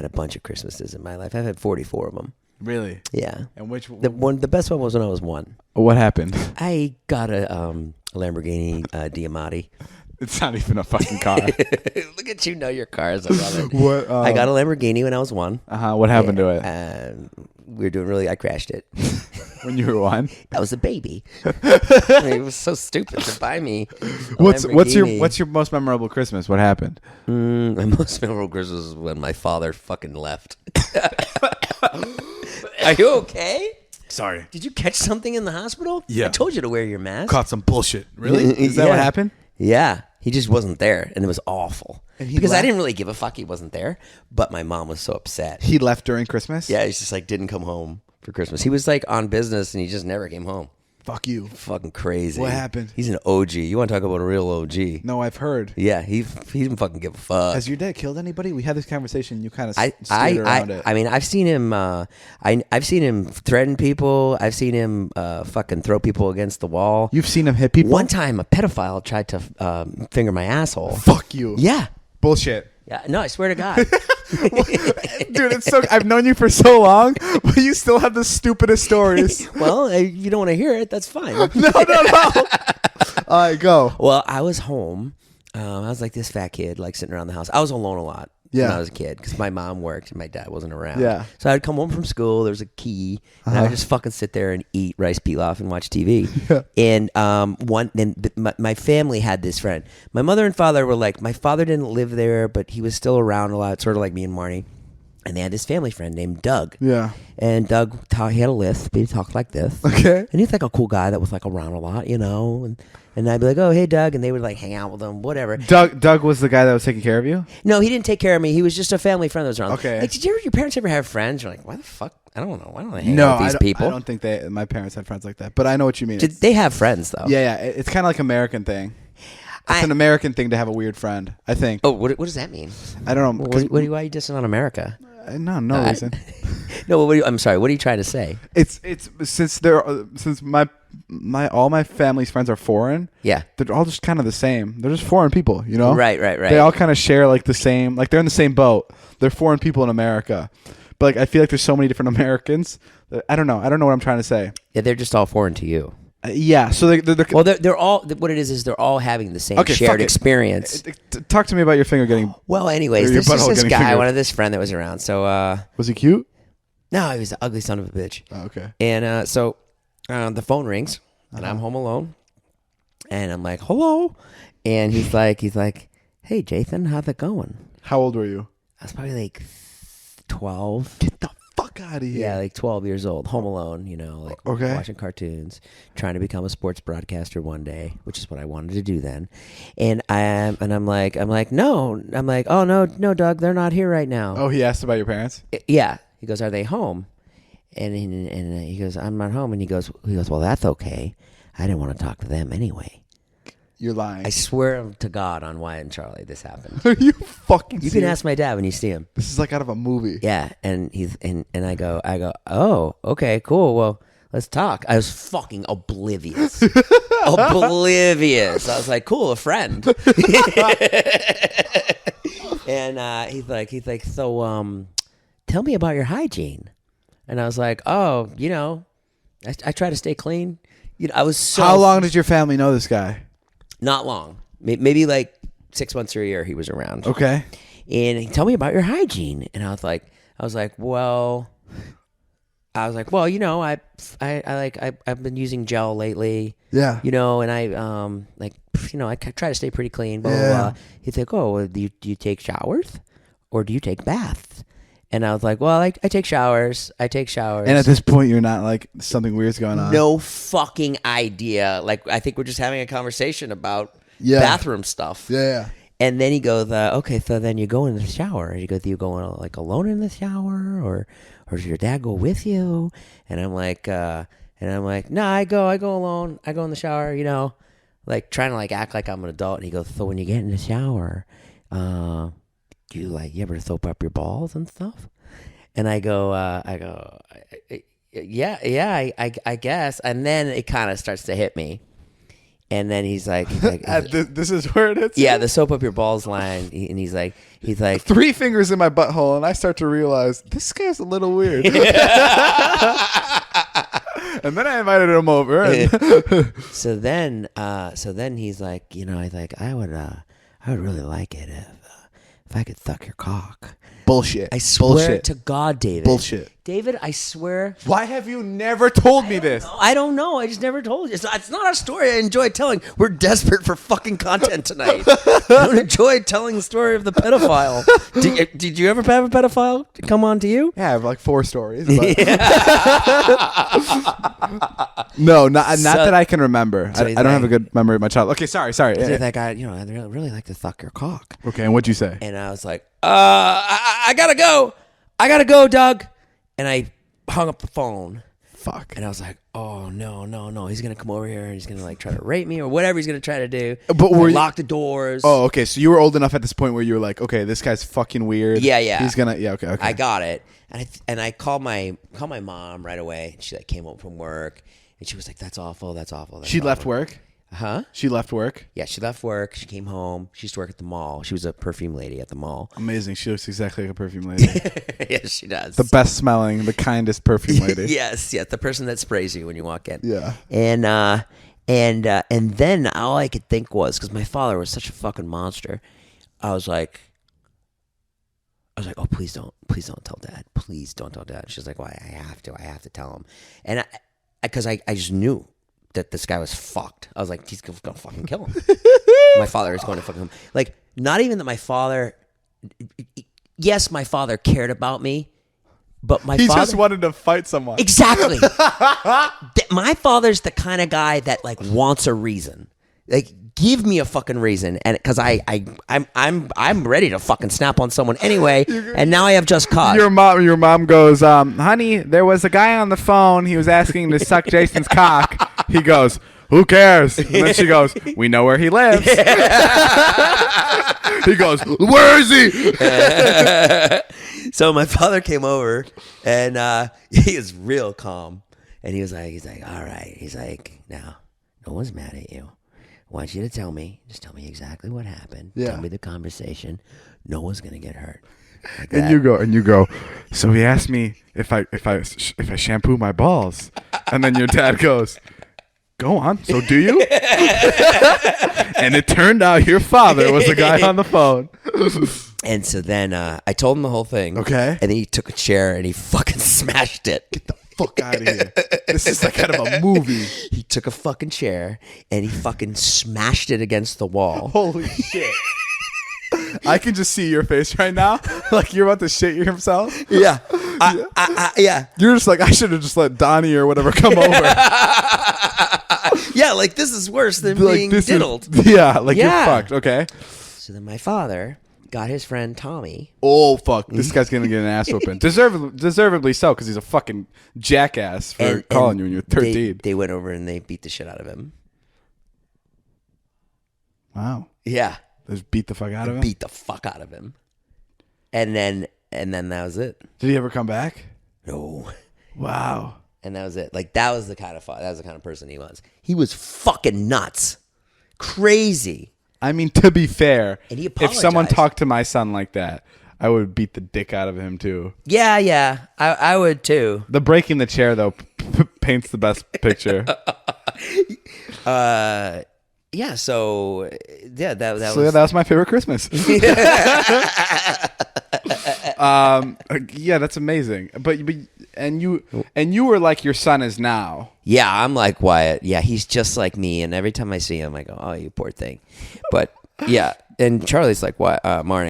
a bunch of Christmases in my life. I've had 44 of them. Really? Yeah. And The best one was when I was 1. What happened? I got a Lamborghini Diamante. It's not even a fucking car. Look at you know your cars. I love it. What? I got a Lamborghini when I was 1. What happened to it? We were doing really. I crashed it. When you were 1? That was a baby. I mean, it was so stupid to buy me. What's your most memorable Christmas? What happened? My most memorable Christmas was when my father fucking left. Are you okay? Sorry. Did you catch something in the hospital? Yeah. I told you to wear your mask. Caught some bullshit. Really? Is that what happened? Yeah. He just wasn't there, and it was awful. Because left? I didn't really give a fuck he wasn't there, but my mom was so upset. He left during Christmas? Yeah, he's just like didn't come home for Christmas. He was like on business, and he just never came home. Fuck you. Fucking crazy. What happened? He's an OG. You want to talk about a real OG? No, I've heard. Yeah, he didn't fucking give a fuck. Has your dad killed anybody? We had this conversation. You kind of steered around it. I mean, I've seen him. I've seen him threaten people. I've seen him fucking throw people against the wall. You've seen him hit people? One time, a pedophile tried to finger my asshole. Fuck you. Yeah. Bullshit. Yeah. No, I swear to God. Dude, it's so. I've known you for so long, but you still have the stupidest stories. Well, if you don't want to hear it, that's fine. No. All right, go. Well, I was home. I was like this fat kid, like sitting around the house. I was alone a lot when I was a kid because my mom worked and my dad wasn't around. Yeah. So I'd come home from school. There was a key, and I would just fucking sit there and eat rice pilaf and watch TV. Yeah. And my family had this friend. My mother and father were like, my father didn't live there, but he was still around a lot, sort of like me and Marnie. And they had this family friend named Doug. Yeah. And Doug, he had a lisp, but he talked like this. Okay. And he's like a cool guy that was like around a lot, you know. And I'd be like, oh, hey, Doug. And they would like hang out with him, whatever. Doug was the guy that was taking care of you? No, he didn't take care of me. He was just a family friend that was around. Okay. Like, your parents ever have friends? You're like, why the fuck? I don't know. Why don't they hang out with these people? I don't think my parents had friends like that. But I know what you mean. They have friends, though. Yeah. It's kind of like American thing. It's an American thing to have a weird friend, I think. Oh, what does that mean? I don't know. Why are you dissing on America? No reason. No, I'm sorry. What are you trying to say? It's since all my family's friends are foreign. Yeah, they're all just kind of the same. They're just foreign people, you know. Right. They all kind of share like the same. Like they're in the same boat. They're foreign people in America, but like I feel like there's so many different Americans. I don't know what I'm trying to say. Yeah, they're just all foreign to you. Yeah, so they're all. What it is they're all having the same shared experience. Talk to me about your finger getting. Well, anyways, this is this guy. I wanted this friend that was around. So was he cute? No, he was an ugly son of a bitch. Oh, okay. And so the phone rings, and I'm home alone, and I'm like, hello, and he's like, hey, Jason, how's it going? How old were you? I was probably like 12. Get the fuck out of here. Yeah, like 12 years old, home alone, you know, like watching cartoons, trying to become a sports broadcaster one day, which is what I wanted to do then. And I'm like, no, oh no, Doug, they're not here right now. Oh, he asked about your parents? Yeah. He goes, are they home? And he goes, I'm not home. And he goes, well, that's okay. I didn't want to talk to them anyway. You're lying. I swear to God on Wyatt and Charlie, this happened. Are you fucking You can ask my dad when you see him. This is like out of a movie. Yeah, and I go, oh, okay, cool. Well, let's talk. I was fucking oblivious. Oblivious. I was like, cool, a friend. And he's like, so tell me about your hygiene. And I was like, oh, you know, I try to stay clean. You know, I was so. How long did your family know this guy? Not long. Maybe like 6 months or a year he was around. Okay. And he told me about your hygiene. And I was like, well, you know, I've been using gel lately. Yeah. You know, and I try to stay pretty clean. Blah, blah, blah. He's like, oh, well, do you take showers or do you take baths? And I was like, well, I take showers. And at this point, you're not like something weird's going on. No fucking idea. Like, I think we're just having a conversation about bathroom stuff. Yeah. And then he goes, okay, so then you go in the shower. And he goes, do you go like alone in the shower or does your dad go with you? And I'm like, no, I go alone. I go in the shower, you know, like trying to like act like I'm an adult. And he goes, so when you get in the shower, do you ever soap up your balls and stuff? And I go, yeah, I guess. And then it kind of starts to hit me. And then he's like this is where it is. yeah, the soap up your balls line. And he's like 3 fingers in my butthole, and I start to realize this guy's a little weird. And then I invited him over. And so then he's like, I would really like it if I could suck your cock. Bullshit. I swear to God, David. Bullshit. David, I swewer. Why have you never told me this? I don't know. I just never told you. It's not a story I enjoy telling. We're desperate for fucking content tonight. I don't enjoy telling the story of the pedophile. Did you ever have a pedophile come on to you? Yeah, I have like 4 stories. But no, not that I can remember. I don't have a good memory of my child. Okay, sorry. That guy, I'd really like to suck your cock. Okay, and what'd you say? And I was like, I gotta go, Doug. And I hung up the phone. Fuck. And I was like, oh, no. He's going to come over here and he's going to like try to rape me or whatever he's going to try to do. But were you lock the doors? Oh, okay. So you were old enough at this point where you were like, okay, this guy's fucking weird. Yeah. He's going to, yeah, okay. I got it. And I called my mom right away. And she like came home from work and she was like, that's awful. She left work? Huh? She left work? Yeah, she left work. She came home. She used to work at the mall. She was a perfume lady at the mall. Amazing. She looks exactly like a perfume lady. Yes, she does. The best smelling, the kindest perfume lady. yes, the person that sprays you when you walk in. Yeah. And then all I could think was, because my father was such a fucking monster, I was like, oh, please don't tell Dad. Please don't tell Dad. She's like, why? I have to tell him. And because I just knew that this guy was fucked. I was like, he's gonna fucking kill him. My father is going to fucking him. Like, not even that my father. Yes, my father cared about me, but He just wanted to fight someone. Exactly. My father's the kind of guy that like wants a reason. Like, give me a fucking reason, and because I'm ready to fucking snap on someone anyway, and now I have just cause. Your mom goes, honey, there was a guy on the phone. He was asking to suck Jason's cock. He goes, who cares? And then she goes, we know where he lives. He goes, where is he? So my father came over, and he was real calm, and he's like, all right. He's like, now, no one's mad at you. I want you to tell me. Just tell me exactly what happened. Yeah. Tell me the conversation. No one's gonna get hurt. Like And you go. So he asked me if I shampoo my balls, and then your dad goes, go on. So do you? And it turned out your father was the guy on the phone. And so then I told him the whole thing. Okay. And then he took a chair and he fucking smashed it. Get the fuck out of here. This is like out of a movie. He took a fucking chair and he fucking smashed it against the wall. Holy shit. I can just see your face right now. Like you're about to shit yourself. Yeah. Yeah. You're just like, I should have just let Donnie or whatever come over. Yeah, like this is worse than being diddled. You're fucked. Okay. So then my father got his friend Tommy. Oh, fuck. This guy's going to get an ass whooping. Deservedly so, because he's a fucking jackass for calling you when you're 13. They went over and they beat the shit out of him. Wow. Yeah. They just beat the fuck out of him? Beat the fuck out of him. And then that was it. Did he ever come back? No. Wow. And that was it. Like that was the kind of person he was. He was fucking nuts. Crazy. I mean, to be fair, and he if someone talked to my son like that, I would beat the dick out of him too. Yeah. I would too. The breaking the chair, though, paints the best picture. Yeah, so yeah, that that was my favorite Christmas. Yeah, that's amazing. But you were like your son is now. Yeah, I'm like Wyatt. Yeah, he's just like me, and every time I see him, I go, "Oh, you poor thing." But yeah, and Charlie's like what? Marnie.